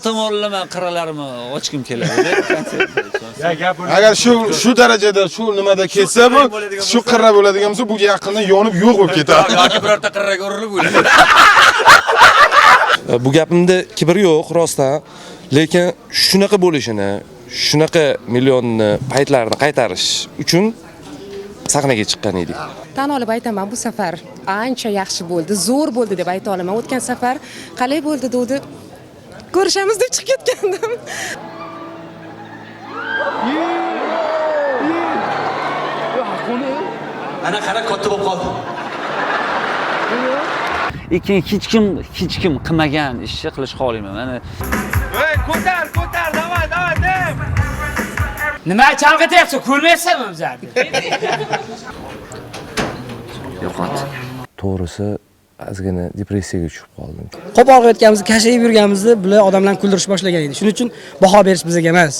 tomonlama qiralarimni ochkim keladi. Agar shu darajada shu nimada kelsa bu, shu qirra bo'ladigan bo'lsa, bu yaqinda yonib yo'q bo'lib ketadi. Yoki birorta qirraga urilib o'ladi. Bu gapimda kibr yo'q, rostdan. Lekin shunaqa bo'lishini, shunaqa millionni paytlarini qaytarish uchun sahnaga chiqqan edik. Tan olib aytaman, bu safar ancha yaxshi bo'ldi, zo'r bo'ldi deb ayta olaman. O'tgan safar qalay bo'ldi degdi. Ko'rishamiz deb chiqib ketgandim. Ana qara katta bo'lib qoldi. Hech kim qilmagan ishni qilishga qo'ymayman. Mana Ko'tar, davay, dem. Nima chalg'ityapsiz? Ko'rmayapsizmi bizlarni? yo'qot. To'g'risi, ozgina depressiyaga tushib qoldim. Qo'pol qilayotganimizni, kashayib yurganimizni bular odamlarni kuldirish boshlagan edi. Shuning uchun baho berish bizga emas.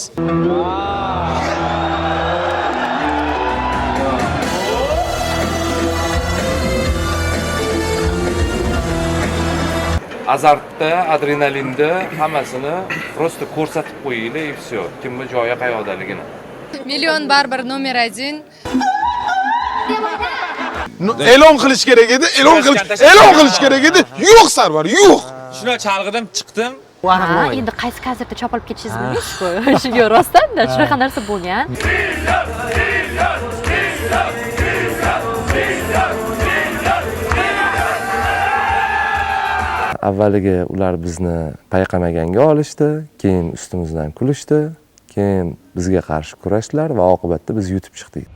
Azartda, adrenalinda hammasini просто ko'rsatib qo'yinglar и все. Kimni joyi qayoqdaligini. Million baribir номер 1. E'lon qilish kerak edi, e'lon qilish kerak edi. Yo'q Sarvar, yo'q. Shuna chalg'idim, chiqdim. Endi qaysi konsertda chopilib ketishingiz mumkin-ku. Shunga rostdan-da shunaqa narsa bo'lgan. Avvaliga ular bizni payqamaganga olishdi, keyin ustimizdan kulishdi, keyin bizga qarshi kurashdilar va oqibatda biz yutib chiqdik.